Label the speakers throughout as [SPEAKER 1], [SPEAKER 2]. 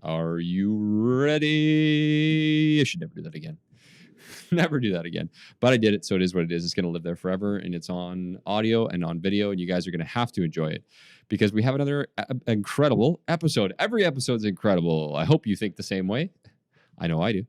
[SPEAKER 1] Are you ready? I should never do that again. Never do that again. But I did it, so it is what it is. It's going to live there forever, and it's on audio and on video, and you guys are going to have to enjoy it because we have another incredible episode. Every episode's incredible. I hope you think the same way. I know I do.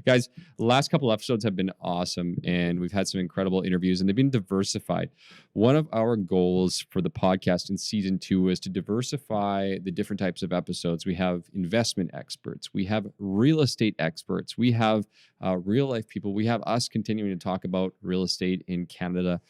[SPEAKER 1] Guys, the last couple episodes have been awesome, and we've had some incredible interviews, and they've been diversified. One of our goals for the podcast in season 2 is to diversify the different types of episodes. We have investment experts, we have real estate experts, we have real life people, we have us continuing to talk about real estate in Canada.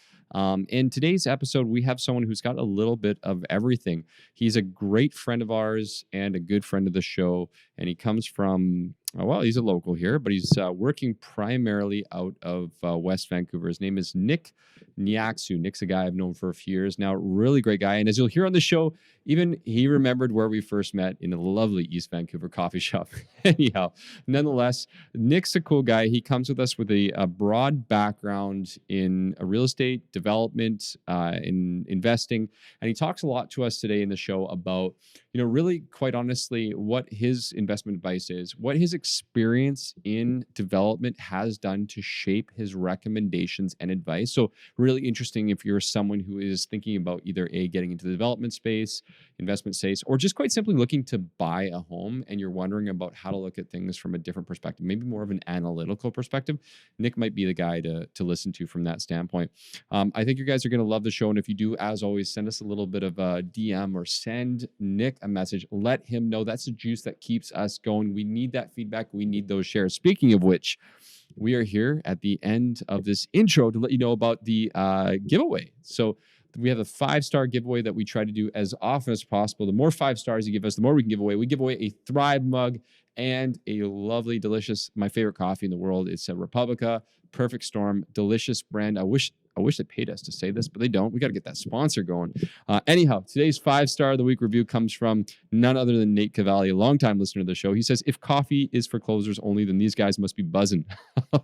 [SPEAKER 1] In today's episode, we have someone who's got a little bit of everything. He's a great friend of ours and a good friend of the show, and he comes from, well, he's a local here, but he's working primarily out of West Vancouver. His name is Neacsu. Nick's a guy I've known for a few years now. Really great guy. And as you'll hear on the show, even he remembered where we first met in a lovely East Vancouver coffee shop. Anyhow, nonetheless, Nick's a cool guy. He comes with us with a broad background in real estate development, in investing. And he talks a lot to us today in the show about, really quite honestly, what his investment advice is, what his experience in development has done to shape his recommendations and advice. So really interesting if you're someone who is thinking about either getting into the development space, investment space, or just quite simply looking to buy a home and you're wondering about how to look at things from a different perspective, maybe more of an analytical perspective. Nick might be the guy to listen to from that standpoint. I think you guys are going to love the show. And if you do, as always, send us a little bit of a DM or send Nick a message. Let him know. That's the juice that keeps us going. We need that feedback. We need those shares. Speaking of which, we are here at the end of this intro to let you know about the giveaway. So we have a 5-star giveaway that we try to do as often as possible. The more 5 stars you give us, the more we can give away. We give away a Thrive mug and a lovely, delicious, my favorite coffee in the world. It's a Republica Perfect Storm, delicious brand. I wish they paid us to say this, but they don't. We got to get that sponsor going. Anyhow, today's 5-star of the week review comes from none other than Nate Cavalli, a longtime listener to the show. He says, if coffee is for closers only, then these guys must be buzzing.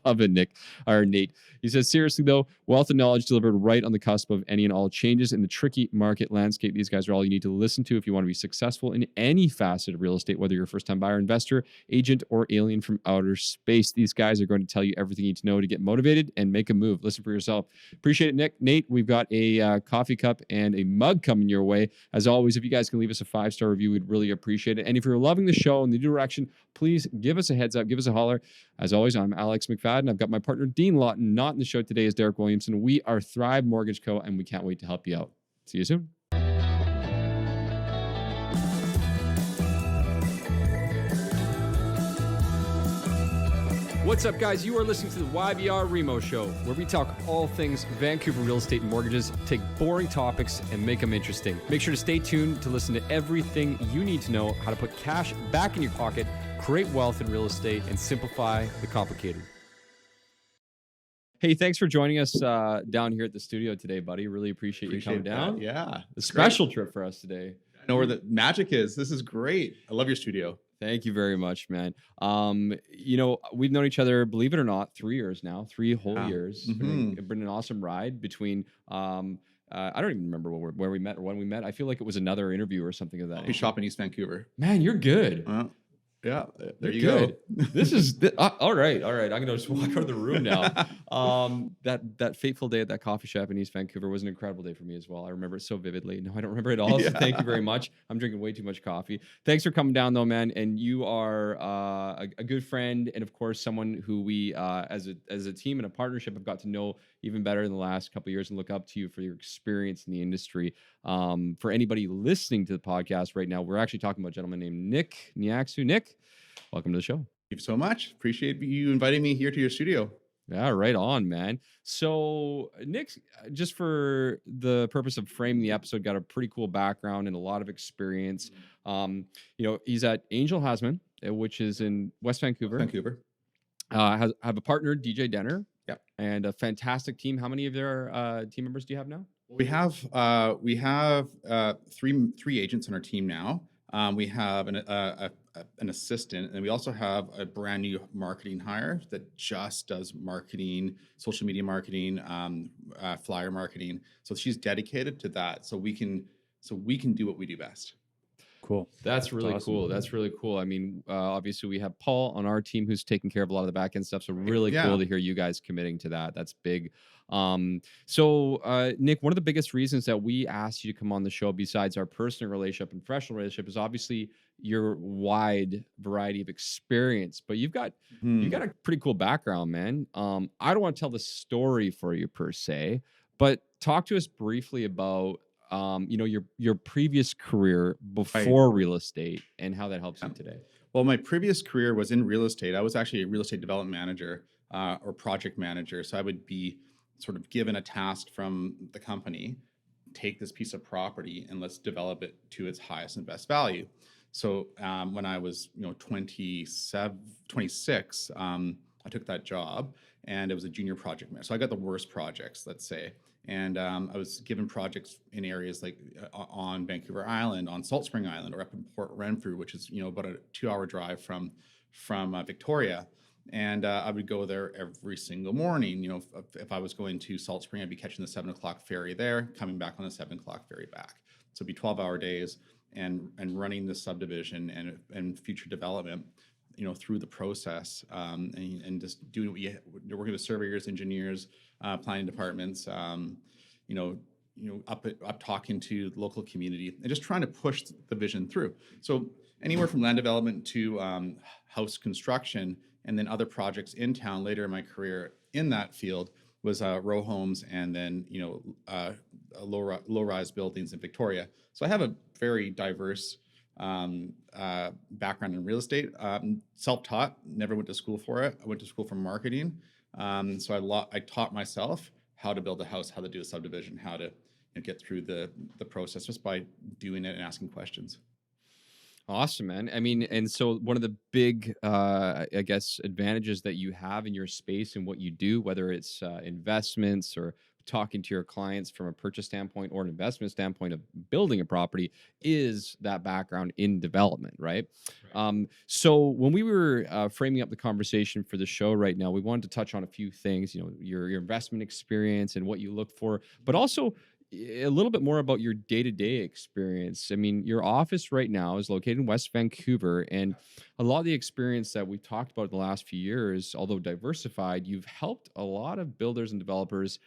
[SPEAKER 1] Love it, Nate. He says, seriously though, wealth and knowledge delivered right on the cusp of any and all changes in the tricky market landscape. These guys are all you need to listen to if you want to be successful in any facet of real estate, whether you're a first-time buyer, investor, agent, or alien from outer space. These guys are going to tell you everything you need to know to get motivated and make a move. Listen for yourself. Appreciate it, Nick. Nate, we've got a coffee cup and a mug coming your way. As always, if you guys can leave us a 5-star review, we'd really appreciate it. And if you're loving the show and the direction, please give us a heads up, give us a holler. As always, I'm Alex McFadden. I've got my partner, Dean Lawton. Not in the show today is Derek Williamson. We are Thrive Mortgage Co., and we can't wait to help you out. See you soon. What's up, guys? You are listening to the YVR REMO show, where we talk all things Vancouver real estate and mortgages, take boring topics and make them interesting. Make sure to stay tuned to listen to everything you need to know how to put cash back in your pocket, create wealth in real estate, and simplify the complicated. Hey, thanks for joining us down here at the studio today, buddy. Really appreciate you coming down.
[SPEAKER 2] Yeah.
[SPEAKER 1] A special trip for us today.
[SPEAKER 2] I know where the magic is. This is great. I love your studio.
[SPEAKER 1] Thank you very much, man. We've known each other, believe it or not, 3 years now, 3 whole years.
[SPEAKER 2] Mm-hmm.
[SPEAKER 1] It's been an awesome ride between, I don't even remember where we met or when we met. I feel like it was another interview or something of that.
[SPEAKER 2] Coffee shop in East Vancouver.
[SPEAKER 1] Man, you're good.
[SPEAKER 2] Yeah, there you
[SPEAKER 1] go. This is all right. I'm gonna just walk out of the room now. That fateful day at that coffee shop in East Vancouver was an incredible day for me as well. I remember it so vividly. No, I don't remember it all. So thank you very much. I'm drinking way too much coffee. Thanks for coming down though, man. And you are a good friend, and of course someone who we as a team and a partnership have got to know even better in the last couple of years and look up to you for your experience in the industry. For anybody listening to the podcast right now, we're actually talking about a gentleman named Nick Neacsu. Nick, welcome to the show.
[SPEAKER 2] Thank you so much. Appreciate you inviting me here to your studio.
[SPEAKER 1] Yeah, right on, man. So Nick, just for the purpose of framing the episode, got a pretty cool background and a lot of experience. He's at Angel Hasman, which is in West Vancouver. Have a partner, DJ Denner.
[SPEAKER 2] Yeah.
[SPEAKER 1] And a fantastic team. How many of their team members do you have now?
[SPEAKER 2] We have three agents on our team now. We have an assistant, and we also have a brand new marketing hire that just does marketing, social media marketing, flyer marketing. So she's dedicated to that. So we can do what we do best.
[SPEAKER 3] Cool.
[SPEAKER 1] That's really
[SPEAKER 3] awesome.
[SPEAKER 1] cool. That's really cool. I mean, obviously we have Paul on our team who's taking care of a lot of the back end stuff. So really
[SPEAKER 2] Yeah.
[SPEAKER 1] cool to hear you guys committing to that. That's big. So Nick, one of the biggest reasons that we asked you to come on the show, besides our personal relationship and professional relationship, is obviously your wide variety of experience. But you've got
[SPEAKER 2] Hmm.
[SPEAKER 1] a pretty cool background, man. I don't want to tell the story for you per se, but talk to us briefly about your previous career
[SPEAKER 2] Right.
[SPEAKER 1] before real estate and how that helps
[SPEAKER 2] Yeah.
[SPEAKER 1] you today.
[SPEAKER 2] Well, my previous career was in real estate. I was actually a real estate development manager or project manager. So I would be sort of given a task from the company, take this piece of property and let's develop it to its highest and best value. So when I was 27, 26, I took that job and it was a junior project manager. So I got the worst projects, let's say. And I was given projects in areas like on Vancouver Island, on Salt Spring Island, or up in Port Renfrew, which is about a 2-hour drive from Victoria. And I would go there every single morning. If I was going to Salt Spring, I'd be catching the 7 o'clock ferry there, coming back on the 7 o'clock ferry back. So it'd be 12-hour days, and running the subdivision and future development, through the process, and just doing what working with surveyors, engineers, planning departments, up talking to the local community and just trying to push the vision through. So anywhere from land development to house construction, and then other projects in town later in my career in that field was row homes, and then low-rise buildings in Victoria. So I have a very diverse background in real estate. Self-taught, never went to school for it. I went to school for marketing. So I taught myself how to build a house, how to do a subdivision, how to get through the process just by doing it and asking questions.
[SPEAKER 1] Awesome, man. I mean, and so one of the big, I guess, advantages that you have in your space and what you do, whether it's investments or talking to your clients from a purchase standpoint or an investment standpoint of building a property, is that background in development, right? So when we were framing up the conversation for the show right now, we wanted to touch on a few things, your investment experience and what you look for, but also a little bit more about your day-to-day experience. I mean, your office right now is located in West Vancouver, and a lot of the experience that we've talked about in the last few years, although diversified, you've helped a lot of builders and developers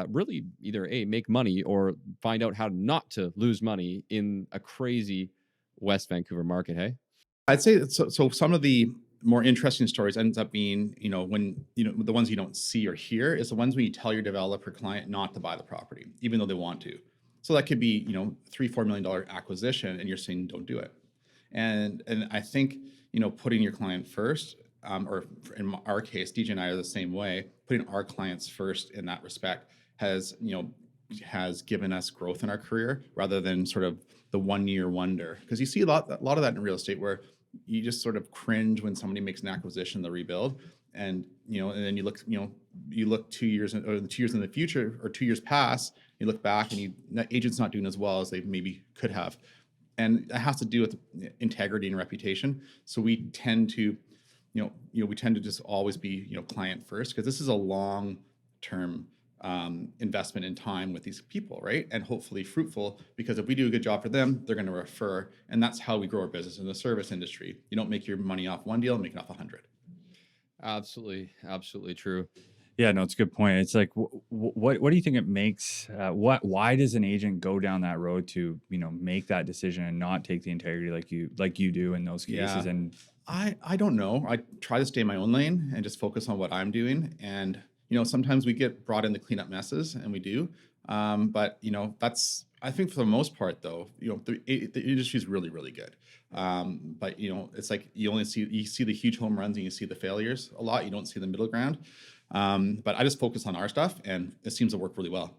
[SPEAKER 1] really either make money or find out how not to lose money in a crazy West Vancouver market. Hey.
[SPEAKER 2] I'd say so. So some of the more interesting stories ends up being, when the ones you don't see or hear is the ones when you tell your developer client not to buy the property, even though they want to. So that could be, $3-4 million acquisition, and you're saying don't do it. And I think putting your client first, or in our case, DJ and I are the same way. Putting our clients first in that respect has given us growth in our career rather than sort of the 1-year wonder. Because you see a lot of that in real estate where you just sort of cringe when somebody makes an acquisition, the rebuild, and then you look 2 years or 2 years in the future, or 2 years pass, you look back and that agent's not doing as well as they maybe could have, and it has to do with integrity and reputation. So we tend to just always be client first, because this is a long term investment in time with these people, right? And hopefully fruitful, because if we do a good job for them, they're going to refer, and that's how we grow our business in the service industry. You don't make your money off one deal, make it off 100.
[SPEAKER 1] Absolutely true.
[SPEAKER 3] Yeah, no, it's a good point. It's like, what do you think it makes? Why does an agent go down that road to make that decision and not take the integrity like you do in those cases?
[SPEAKER 2] Yeah.
[SPEAKER 3] And
[SPEAKER 2] I don't know. I try to stay in my own lane and just focus on what I'm doing. And sometimes we get brought in to clean up messes, and we do. But that's, I think, for the most part, though, the industry is really, really good. But it's like you see the huge home runs and you see the failures a lot. You don't see the middle ground. But I just focus on our stuff, and it seems to work really well.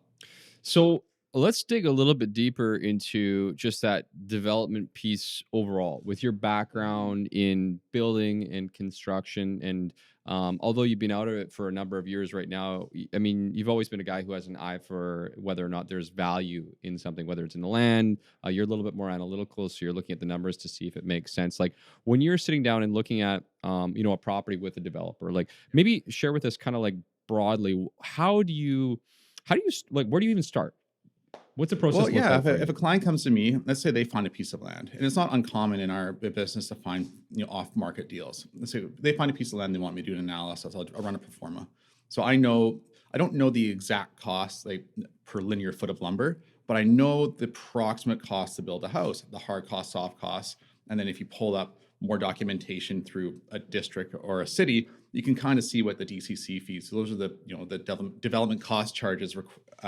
[SPEAKER 1] So let's dig a little bit deeper into just that development piece overall with your background in building and construction. And although you've been out of it for a number of years right now, I mean, you've always been a guy who has an eye for whether or not there's value in something, whether it's in the land. You're a little bit more analytical, so you're looking at the numbers to see if it makes sense. Like when you're sitting down and looking at, a property with a developer, like maybe share with us kind of like broadly, how do you like, where do you even start? What's the process
[SPEAKER 2] Well,
[SPEAKER 1] look
[SPEAKER 2] yeah,
[SPEAKER 1] like
[SPEAKER 2] if
[SPEAKER 1] for
[SPEAKER 2] a, if
[SPEAKER 1] you?
[SPEAKER 2] a client comes to me, let's say they find a piece of land, and it's not uncommon in our business to find off-market deals. Let's say they find a piece of land, they want me to do an analysis. I'll run a pro forma. So I don't know the exact cost like per linear foot of lumber, but I know the approximate cost to build a house, the hard costs, soft costs, and then if you pull up more documentation through a district or a city, you can kind of see what the DCC fees. So those are the development cost charges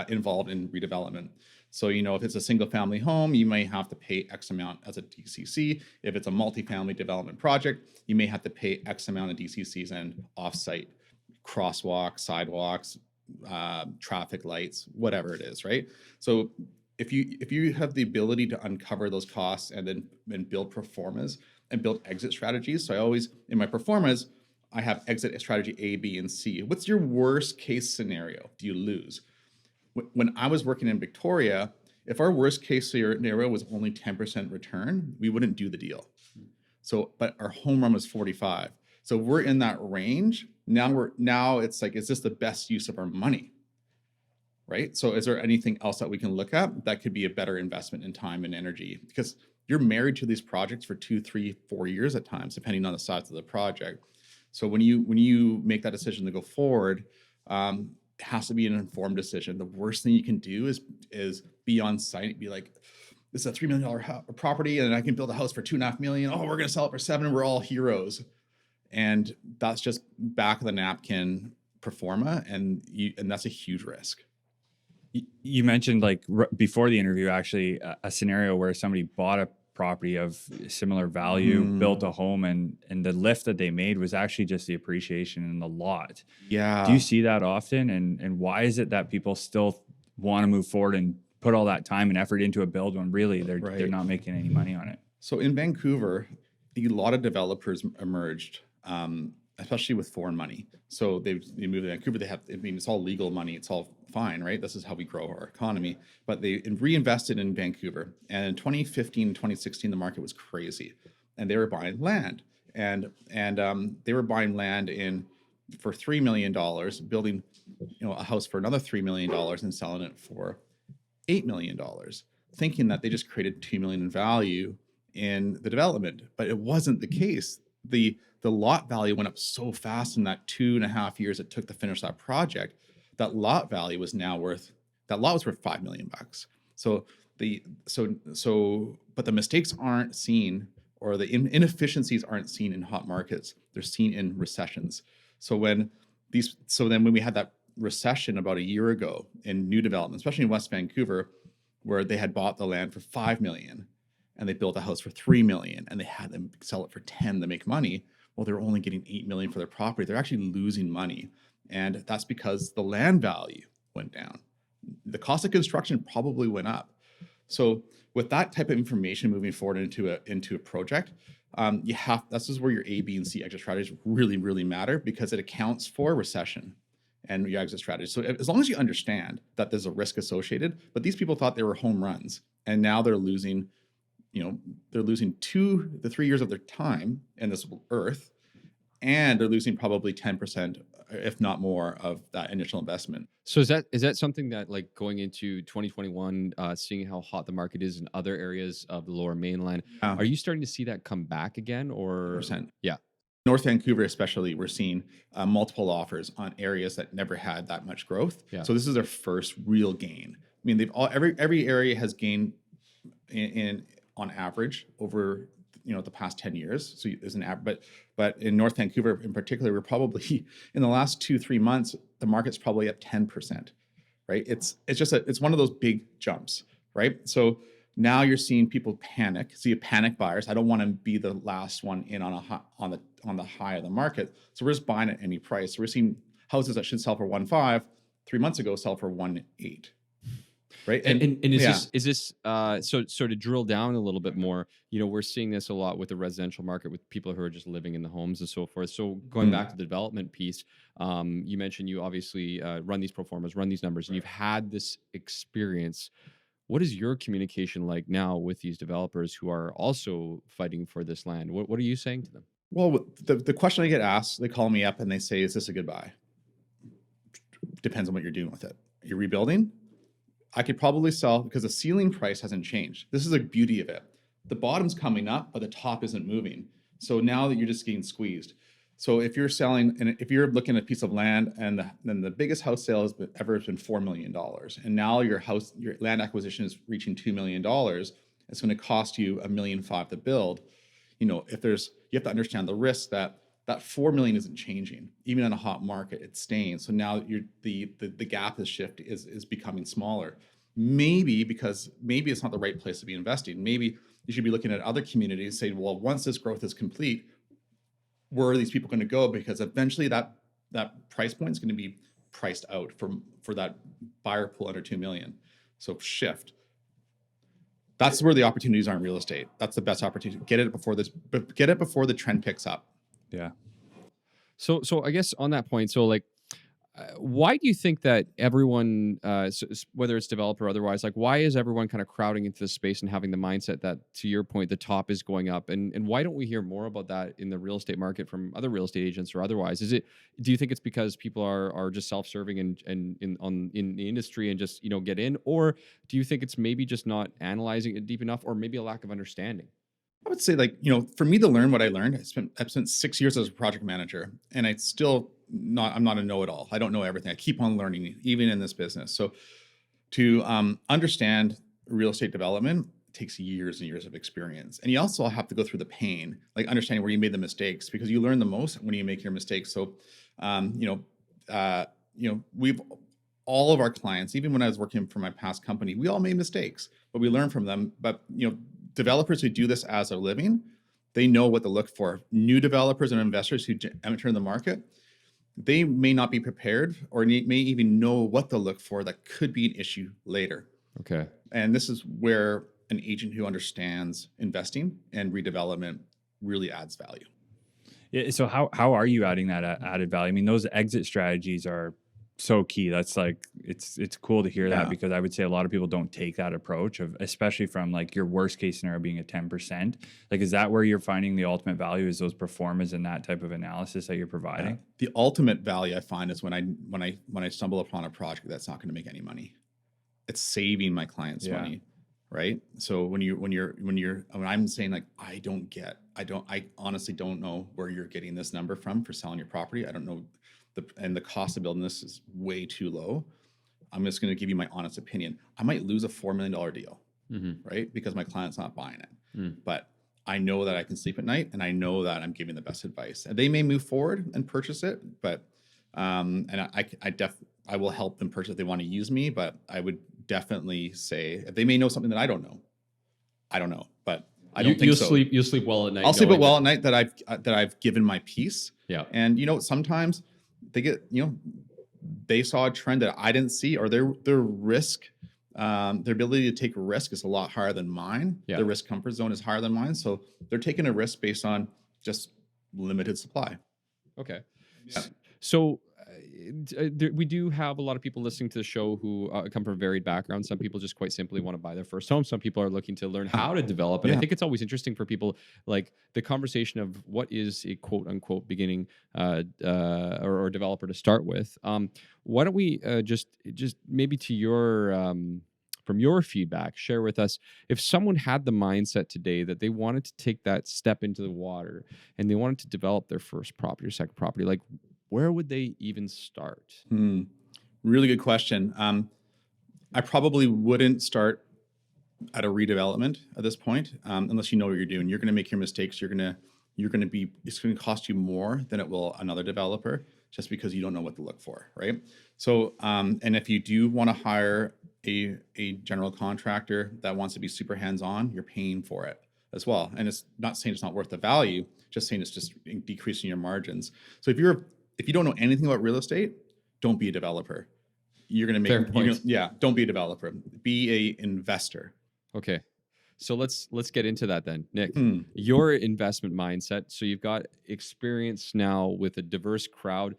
[SPEAKER 2] involved in redevelopment. So, if it's a single family home, you may have to pay X amount as a DCC. If it's a multifamily development project, you may have to pay X amount of DCCs and offsite crosswalks, sidewalks, traffic lights, whatever it is, right? So if you have the ability to uncover those costs and then build pro formas and build exit strategies. So I always, in my pro formas, I have exit strategy A, B, and C. What's your worst case scenario? Do you lose? When I was working in Victoria, if our worst case scenario was only 10% return, we wouldn't do the deal. So, but our home run was 45. So we're in that range. Now it's like, is this the best use of our money? Right? So is there anything else that we can look at that could be a better investment in time and energy? Because you're married to these projects for 2, 3, 4 years at times, depending on the size of the project. So when you make that decision to go forward, it has to be an informed decision. The worst thing you can do is be on site, be like, this is a $3 million property and I can build a house for $2.5 million. Oh, we're going to sell it for 7. We're all heroes. And that's just back of the napkin pro forma. And that's a huge risk.
[SPEAKER 3] You mentioned before the interview, actually, a scenario where somebody bought a property of similar value, built a home, and the lift that they made was actually just the appreciation in the lot.
[SPEAKER 2] Yeah.
[SPEAKER 3] Do you see that often? And why is it that people still want to move forward and put all that time and effort into a build when really they're not making any money on it?
[SPEAKER 2] So in Vancouver, a lot of developers emerged, especially with foreign money. So they moved to Vancouver. It's all legal money. It's all fine, right? This is how we grow our economy. But they reinvested in Vancouver. And in 2015, 2016, the market was crazy. And they were buying land. And they were buying land for $3 million, building a house for another $3 million and selling it for $8 million, thinking that they just created $2 million in value in the development. But it wasn't the case. The lot value went up so fast in that 2.5 years it took to finish that project. That lot value was worth $5 million. But the mistakes aren't seen, or the inefficiencies aren't seen in hot markets. They're seen in recessions. So then when we had that recession about a year ago in new development, especially in West Vancouver, where they had bought the land for $5 million and they built a house for $3 million and they had them sell it for 10 to make money. Well, they're only getting $8 million for their property. They're actually losing money. And that's because the land value went down. The cost of construction probably went up. So with that type of information moving forward into a project, this is where your A, B, and C exit strategies really, really matter, because it accounts for recession and your exit strategy. So as long as you understand that there's a risk associated, but these people thought they were home runs, and now they're losing 2 to 3 years of their time in this earth, and they're losing probably 10%, if not more, of that initial investment.
[SPEAKER 1] So is that something that, like, going into 2021, seeing how hot the market is in other areas of the Lower Mainland, are you starting to see that come back again, or?
[SPEAKER 2] 100%.
[SPEAKER 1] Yeah.
[SPEAKER 2] North Vancouver especially, we're seeing multiple offers on areas that never had that much growth.
[SPEAKER 1] Yeah.
[SPEAKER 2] So this is their first real gain. I mean, every area has gained on average over the past 10 years. So there's an average, but in North Vancouver in particular, we're probably in the last 2-3 months, the market's probably up 10%, right? It's one of those big jumps, right? So now you're seeing people panic buyers. I don't want to be the last one in on the high of the market. So we're just buying at any price. So we're seeing houses that should sell for 1.5 3 months ago sell for 1.8. Right.
[SPEAKER 1] And is this so to drill down a little bit more, we're seeing this a lot with the residential market, with people who are just living in the homes and so forth. So going back to the development piece, you mentioned you obviously run these pro formas, run these numbers, and you've had this experience. What is your communication like now with these developers who are also fighting for this land? What are you saying to them?
[SPEAKER 2] Well, the question I get asked, they call me up and they say, is this a good buy? Depends on what you're doing with it. You're rebuilding? I could probably sell because the ceiling price hasn't changed. This is the beauty of it. The bottom's coming up, but the top isn't moving. So now that you're just getting squeezed. So if you're selling, and if you're looking at a piece of land, and then the biggest house sale ever has been $4 million, and now your land acquisition is reaching $2 million, it's going to cost you $1.5 million to build. You know, you have to understand the risk that $4 million isn't changing, even in a hot market, it's staying. So now the gap is becoming smaller. Maybe it's not the right place to be investing. Maybe you should be looking at other communities, saying, well, once this growth is complete, where are these people going to go? Because eventually that price point is going to be priced out for that buyer pool under 2 million. So shift. That's where the opportunities are in real estate. That's the best opportunity. Get it before the trend picks up.
[SPEAKER 3] Yeah.
[SPEAKER 1] So I guess on that point, so like, why do you think that everyone, whether it's developer or otherwise, like why is everyone kind of crowding into this space and having the mindset that, to your point, the top is going up? And why don't we hear more about that in the real estate market from other real estate agents or otherwise? Do you think it's because people are just self-serving and in the industry and just, get in? Or do you think it's maybe just not analyzing it deep enough, or maybe a lack of understanding?
[SPEAKER 2] I would say, for me to learn what I learned, I've spent 6 years as a project manager, and I'm not a know-it-all. I don't know everything. I keep on learning, even in this business. So to understand real estate development takes years and years of experience. And you also have to go through the pain, like understanding where you made the mistakes, because you learn the most when you make your mistakes. So, all of our clients, even when I was working for my past company, we all made mistakes, but we learn from them. But, developers who do this as a living, they know what to look for. New developers and investors who enter the market, they may not be prepared or may even know what to look for that could be an issue later.
[SPEAKER 1] Okay.
[SPEAKER 2] And this is where an agent who understands investing and redevelopment really adds value.
[SPEAKER 3] Yeah. So how are you adding that added value? I mean, those exit strategies are so key. That's like, it's cool to hear that, because I would say a lot of people don't take that approach of, especially from like your worst case scenario being a 10%. Like, is that where you're finding the ultimate value, is those performers and that type of analysis that you're providing?
[SPEAKER 2] The ultimate value I find is when I stumble upon a project that's not going to make any money. It's saving my clients money, right? So when I'm saying like, I honestly don't know where you're getting this number from for selling your property. I don't know. And the cost of building this is way too low. I'm just going to give you my honest opinion. I might lose a $4 million deal, right? Because my client's not buying it. But I know that I can sleep at night, and I know that I'm giving the best advice. And they may move forward and purchase it, but I will help them purchase if they want to use me. But I would definitely say, they may know something that I don't know, but I don't think so.
[SPEAKER 1] You'll sleep well at night.
[SPEAKER 2] I'll sleep well at night that I've given my piece.
[SPEAKER 1] Yeah.
[SPEAKER 2] And sometimes they saw a trend that I didn't see, or their risk, their ability to take a risk is a lot higher than mine.
[SPEAKER 1] Yeah.
[SPEAKER 2] Their risk comfort zone is higher than mine. So they're taking a risk based on just limited supply.
[SPEAKER 1] Okay.
[SPEAKER 2] Yeah.
[SPEAKER 1] So we do have a lot of people listening to the show who come from varied backgrounds. Some people just quite simply want to buy their first home. Some people are looking to learn how to develop. And I think it's always interesting for people, like the conversation of what is a quote unquote beginning or developer to start with. Why don't we just maybe to your from your feedback, share with us, if someone had the mindset today that they wanted to take that step into the water and they wanted to develop their first property or second property, like where would they even start?
[SPEAKER 2] Really good question. I probably wouldn't start at a redevelopment at this point, unless you know what you're doing. You're going to make your mistakes. It's going to cost you more than it will another developer, just because you don't know what to look for, right? So, and if you do want to hire a general contractor that wants to be super hands-on, you're paying for it as well. And it's not saying it's not worth the value, just saying it's just decreasing your margins. So if you don't know anything about real estate, don't be a developer. You're going to make, don't be a developer. Be a investor.
[SPEAKER 1] Okay. So let's get into that then, Nick. Your investment mindset. So you've got experience now with a diverse crowd.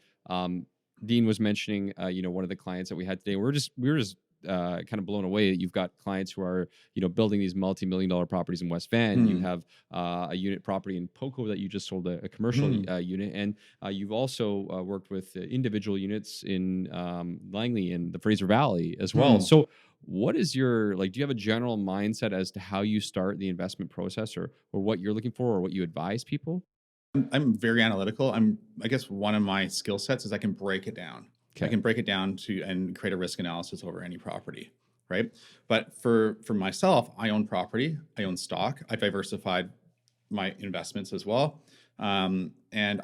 [SPEAKER 1] Dean was mentioning, one of the clients that we had today. We were just kind of blown away that you've got clients who are, building these multi-million-dollar properties in West Van. You have a unit property in Poco that you just sold a commercial unit, and you've also worked with individual units in Langley and the Fraser Valley as well. So What is your, like, do you have a general mindset as to how you start the investment process, or what you're looking for or what you advise people?
[SPEAKER 2] I'm very analytical. I guess one of my skill sets is I can break it down. I
[SPEAKER 1] Okay.
[SPEAKER 2] can break it down to and create a risk analysis over any property, right? But for myself, I own property, I own stock, I've diversified my investments as well. And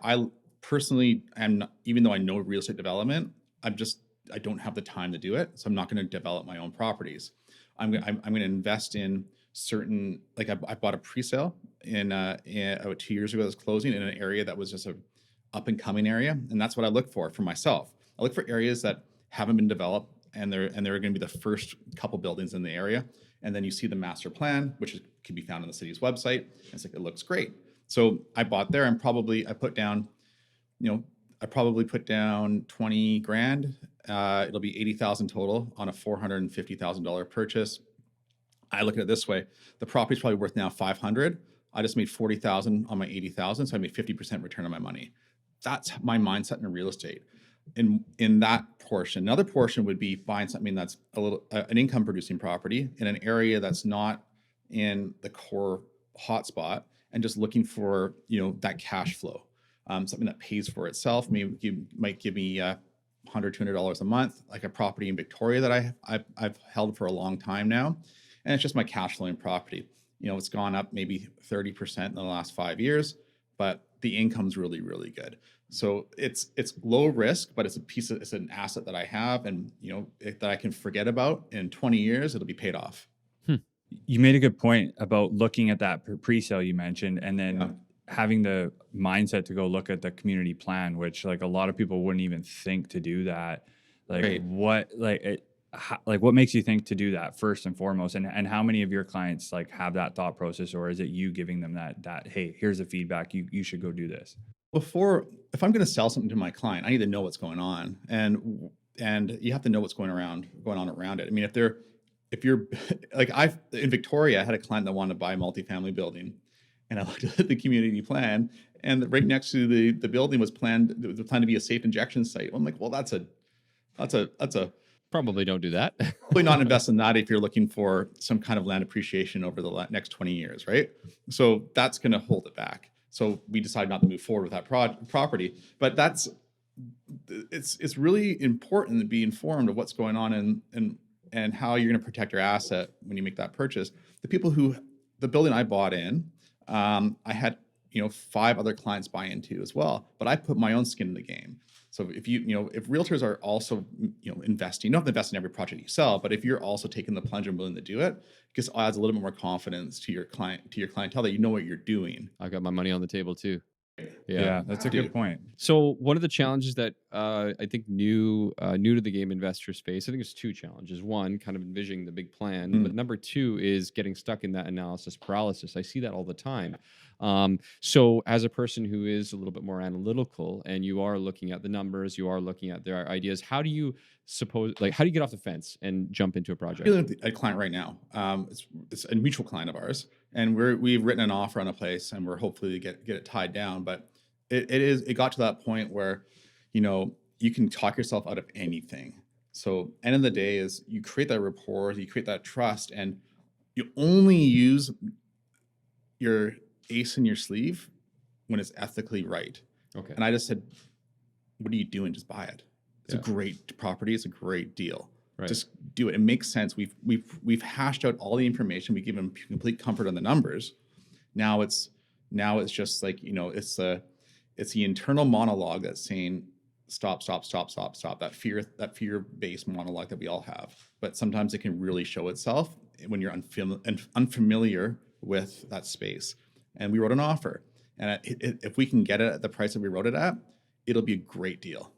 [SPEAKER 2] I personally am not, even though I know real estate development, I don't have the time to do it, so I'm not going to develop my own properties. I'm going to invest in certain, like I bought a pre-sale in about 2 years ago that's closing in an area that was just a up and coming area, and that's what I look for myself. I look for areas that haven't been developed, and they're going to be the first couple buildings in the area. And then you see the master plan, which can be found on the city's website. And it's like, it looks great. So I bought there, and I put down, I probably put down 20 grand. It'll be 80,000 total on a $450,000 purchase. I look at it this way: the property's probably worth now 500. I just made 40,000 on my 80,000, so I made 50% return on my money. That's my mindset in real estate. In that portion, another portion would be buying something that's an income producing property in an area that's not in the core hotspot, and just looking for that cash flow, something that pays for itself. Maybe you might give me $100, $200 a month, like a property in Victoria that I've held for a long time now, and it's just my cash flowing property. It's gone up maybe 30% in the last 5 years, but the income's really, really good. So it's low risk, but it's an asset that I have, and that I can forget about in 20 years. It'll be paid off.
[SPEAKER 3] You made a good point about looking at that pre-sale you mentioned, and then
[SPEAKER 2] Yeah.
[SPEAKER 3] having the mindset to go look at the community plan, which like a lot of people wouldn't even think to do that. Like
[SPEAKER 2] Right.
[SPEAKER 3] what makes you think to do that first and foremost? And how many of your clients like have that thought process, or is it you giving them that hey, here's the feedback, you should go do this?
[SPEAKER 2] If I'm going to sell something to my client, I need to know what's going on, and you have to know what's going on around it. I mean, if you're like, in Victoria, I had a client that wanted to buy a multifamily building, and I looked at the community plan, and right next to the building was planned to be a safe injection site. I'm like, well, that's a
[SPEAKER 1] Probably don't do that.
[SPEAKER 2] probably not invest in that if you're looking for some kind of land appreciation over the next 20 years, right? So that's going to hold it back. So we decided not to move forward with that property. But it's really important to be informed of what's going on and how you're going to protect your asset when you make that purchase. The building I bought in, I had 5 other clients buy into as well, but I put my own skin in the game. So if if realtors are also investing, you don't have to invest in every project you sell, but if you're also taking the plunge and willing to do it, it just adds a little bit more confidence to your clientele that you know what you're doing.
[SPEAKER 1] I got my money on the table too.
[SPEAKER 3] Yeah, that's a good point.
[SPEAKER 1] So one of the challenges that I think new to the game investors face, I think it's 2 challenges. One, kind of envisioning the big plan, but number 2 is getting stuck in that analysis paralysis. I see that all the time. So as a person who is a little bit more analytical, and you are looking at the numbers, you are looking at their ideas, how do you get off the fence and jump into a project?
[SPEAKER 2] I'm dealing with a client right now. It's a mutual client of ours, and we've written an offer on a place, and we're hopefully get it tied down. But it got to that point where you can talk yourself out of anything. So end of the day is you create that rapport, you create that trust, and you only use your ace in your sleeve when it's ethically right.
[SPEAKER 1] Okay.
[SPEAKER 2] And I just said, what are you doing? Just buy it. It's
[SPEAKER 1] Yeah.
[SPEAKER 2] a great property. It's a great deal.
[SPEAKER 1] Right.
[SPEAKER 2] Just do it. It makes sense. We've hashed out all the information. We give them complete comfort on the numbers. Now it's just like, it's the internal monologue that's saying stop. That fear-based monologue that we all have. But sometimes it can really show itself when you're unfamiliar with that space. And we wrote an offer, and if we can get it at the price that we wrote it at, it'll be a great deal.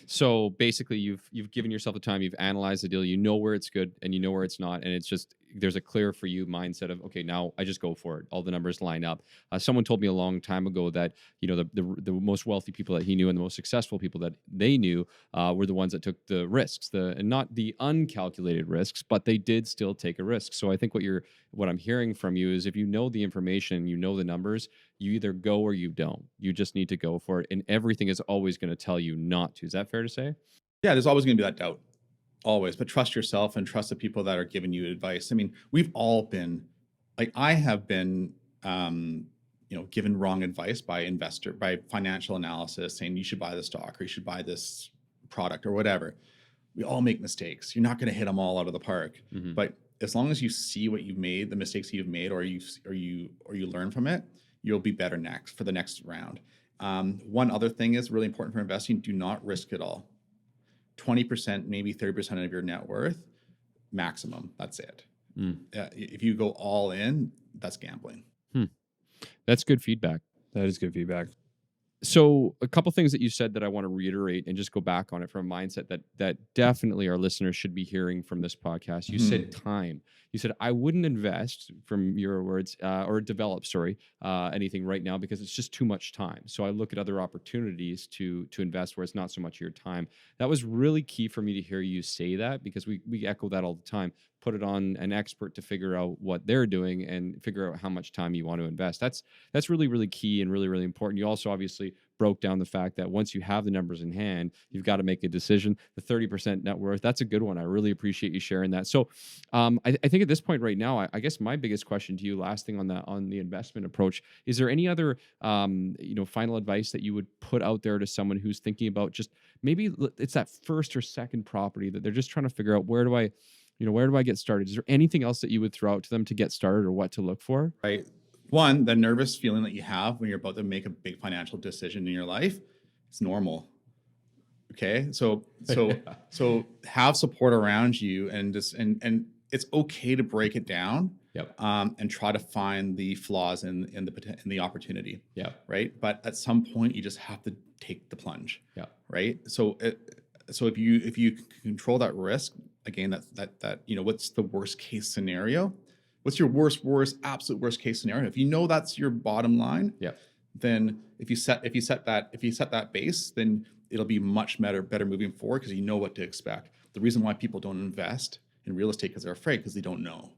[SPEAKER 1] So basically, you've given yourself the time, you've analyzed the deal, you know where it's good and you know where it's not, and it's just there's a clear for you mindset of, okay, now I just go for it. All the numbers line up. Someone told me a long time ago that the most wealthy people that he knew and the most successful people that they knew were the ones that took the risks, and not the uncalculated risks, but they did still take a risk. So I think what I'm hearing from you is, if you know the information, you know the numbers, you either go or you don't. You just need to go for it, and everything is always going to tell you not to. Is that fair to say?
[SPEAKER 2] Yeah, there's always going to be that doubt. Always, but trust yourself and trust the people that are giving you advice. I mean, we've all been, like, I have been, given wrong advice by financial analysis saying you should buy this stock or you should buy this product or whatever. We all make mistakes. You're not going to hit them all out of the park,
[SPEAKER 1] Mhm.
[SPEAKER 2] but as long as you see what you've made, the mistakes you've made, or you learn from it, you'll be better for the next round. One other thing is really important for investing: do not risk it all. 20%, maybe 30% of your net worth, maximum. That's it. If you go all in, that's gambling.
[SPEAKER 1] That's good feedback.
[SPEAKER 3] That is good feedback.
[SPEAKER 1] So a couple things that you said that I want to reiterate and just go back on it from a mindset that definitely our listeners should be hearing from this podcast. You said time. You said I wouldn't invest, from your words, or develop, anything right now because it's just too much time. So I look at other opportunities to invest where it's not so much your time. That was really key for me to hear you say that, because we echo that all the time. Put it on an expert to figure out what they're doing and figure out how much time you want to invest. That's really, really key and really, really important. You also obviously broke down the fact that once you have the numbers in hand, you've got to make a decision. The 30% net worth, that's a good one. I really appreciate you sharing that. So I think at this point right now, I guess my biggest question to you, last thing on the investment approach, is there any other final advice that you would put out there to someone who's thinking about just maybe it's that first or second property that they're just trying to figure out, where do I get started? Is there anything else that you would throw out to them to get started or what to look for?
[SPEAKER 2] Right. One, the nervous feeling that you have when you're about to make a big financial decision in your life, it's normal. Okay. So have support around you, and it's okay to break it down.
[SPEAKER 1] Yep.
[SPEAKER 2] And try to find the flaws in the opportunity.
[SPEAKER 1] Yeah.
[SPEAKER 2] Right. But at some point you just have to take the plunge.
[SPEAKER 1] Yeah.
[SPEAKER 2] Right. So if you control that risk, again, that what's the worst case scenario? What's your absolute worst case scenario? If you know that's your bottom line,
[SPEAKER 1] Yeah.
[SPEAKER 2] then if you set that base, then it'll be much better moving forward, because you know what to expect. The reason why people don't invest in real estate because they're afraid, because they don't know.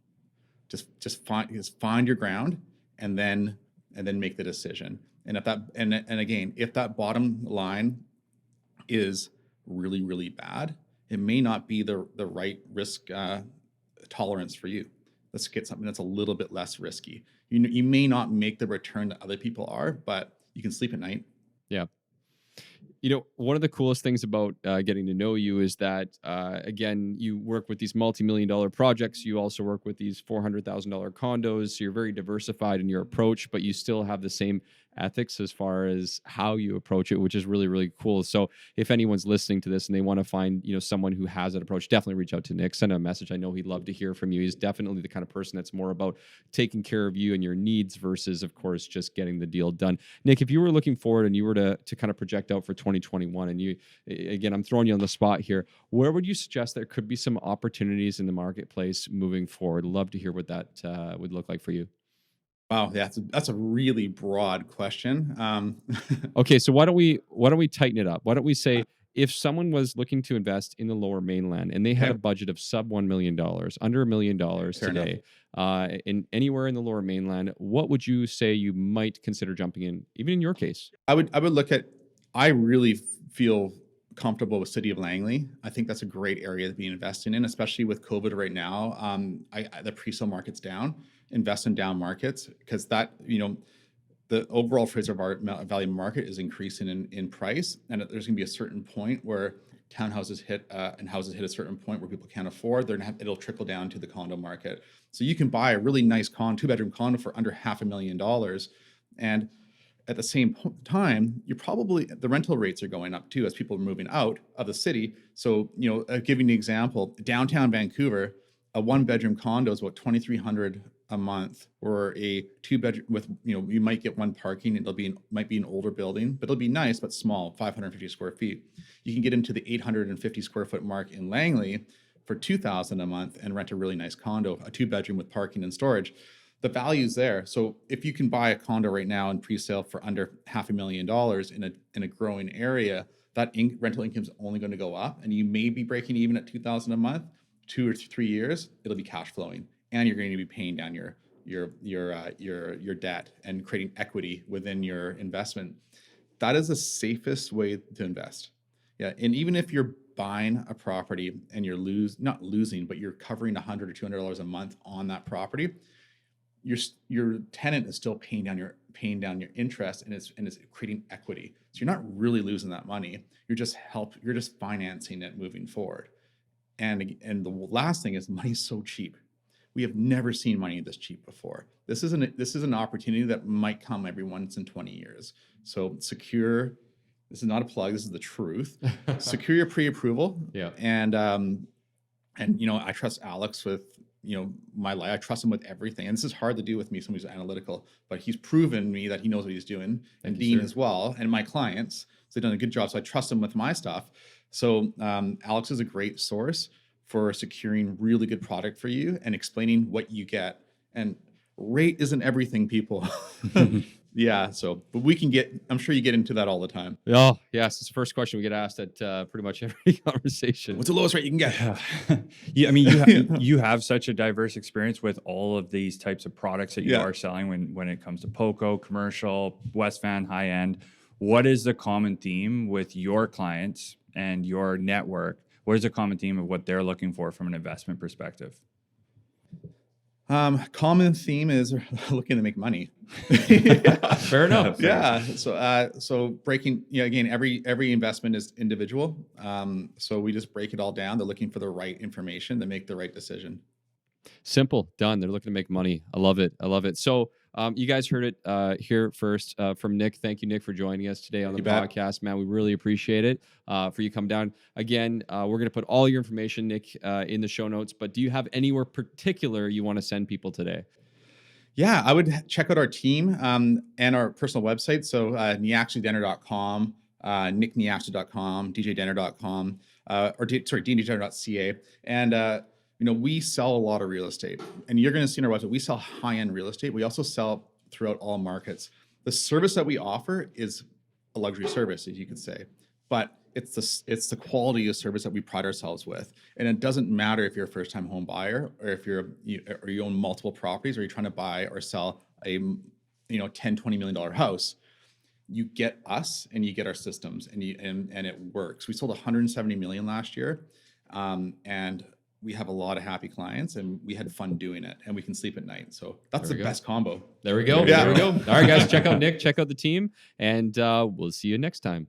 [SPEAKER 2] Just find your ground and then make the decision. And if that bottom line is really, really bad, it may not be the right risk tolerance for you. Let's get something that's a little bit less risky. You may not make the return that other people are, but you can sleep at night.
[SPEAKER 1] Yeah. One of the coolest things about getting to know you is that, again, you work with these multi-million-dollar projects. You also work with these $400,000 condos. So you're very diversified in your approach, but you still have the same ethics as far as how you approach it, which is really, really cool. So if anyone's listening to this and they want to find, someone who has that approach, definitely reach out to Nick, send him a message. I know he'd love to hear from you. He's definitely the kind of person that's more about taking care of you and your needs versus, of course, just getting the deal done. Nick, if you were looking forward and you were to kind of project out for 2021, and you, again, I'm throwing you on the spot here, where would you suggest there could be some opportunities in the marketplace moving forward? Love to hear what that would look like for you.
[SPEAKER 2] Wow, yeah, that's a really broad question.
[SPEAKER 1] Okay, so why don't we tighten it up? Why don't we say, if someone was looking to invest in the Lower Mainland and they had a budget of sub $1 million, under $1 million today, in anywhere in the Lower Mainland, what would you say you might consider jumping in? Even in your case,
[SPEAKER 2] I would look at. I really feel comfortable with City of Langley. I think that's a great area to be investing in, especially with COVID right now. The pre-sale market's down. Invest in down markets, because that, the overall Fraser Valley market is increasing in price, and there's going to be a certain point where townhouses hit and houses hit a certain point where people can't afford. It'll trickle down to the condo market. So you can buy a really nice two-bedroom condo for under $500,000, and at the same time, the rental rates are going up too as people are moving out of the city. So, giving the example, downtown Vancouver, a one-bedroom condo is about $2,300 a month, or a two-bedroom with, you might get one parking. Might be an older building, but it'll be nice but small, 550 square feet. You can get into the 850 square foot mark in Langley for $2,000 a month and rent a really nice condo, a two-bedroom with parking and storage. The value's there. So if you can buy a condo right now in pre-sale for under $500,000 in a growing area, that rental income is only going to go up, and you may be breaking even at $2,000 a month. 2 or 3 years, it'll be cash flowing, and you're going to be paying down your debt and creating equity within your investment. That is the safest way to invest. Yeah, and even if your buying a property and you're not losing, but you're covering $100 or $200 a month on that property, your tenant is still paying down your interest, and it's creating equity. So you're not really losing that money. You're just financing it moving forward. And the last thing is, money's so cheap. We have never seen money this cheap before. This is an opportunity that might come every once in 20 years. So secure. This is not a plug. This is the truth. Secure your pre-approval.
[SPEAKER 1] Yeah.
[SPEAKER 2] And I trust Alex with my life. I trust him with everything. And this is hard to do with me, someone who's analytical, but he's proven me that he knows what he's doing. And Dean as well, and my clients. So they've done a good job. So I trust him with my stuff. So Alex is a great source for securing really good product for you and explaining what you get. And rate isn't everything, people. Yeah. So, but I'm sure you get into that all the time.
[SPEAKER 1] Oh, yes. It's the first question we get asked at pretty much every conversation.
[SPEAKER 2] What's the lowest rate you can get?
[SPEAKER 3] Yeah. I mean, you have such a diverse experience with all of these types of products that you are selling when it comes to POCO, commercial, West Van, high end. What is the common theme with your clients and your network? What is the common theme of what they're looking for from an investment perspective?
[SPEAKER 2] Common theme is looking to make money.
[SPEAKER 1] Fair enough.
[SPEAKER 2] Yeah. So breaking, again, every investment is individual. So we just break it all down. They're looking for the right information to make the right decision.
[SPEAKER 1] Simple, done. They're looking to make money. I love it. So you guys heard it here first from Nick. Thank you, Nick, for joining us today on the podcast, man. We really appreciate it for you come down. Again, we're going to put all your information, Nick, in the show notes. But do you have anywhere particular you want to send people today?
[SPEAKER 2] Yeah, I would check out our team and our personal website. So neacsudenner.com, nickneacsu.com, djdenner.com, djdenner.ca. And we sell a lot of real estate, and you're going to see on our website, we sell high-end real estate. We also sell throughout all markets. The service that we offer is a luxury service, as you could say, but it's the quality of service that we pride ourselves with. And it doesn't matter if you're a first-time home buyer or if you own multiple properties, or you're trying to buy or sell a $10-20 million house. You get us and you get our systems, and it works. We sold 170 million last year, and we have a lot of happy clients, and we had fun doing it, and we can sleep at night. So that's the best combo.
[SPEAKER 1] There we go.
[SPEAKER 2] Yeah.
[SPEAKER 1] There we go. All right, guys, check out Nick, check out the team, and we'll see you next time.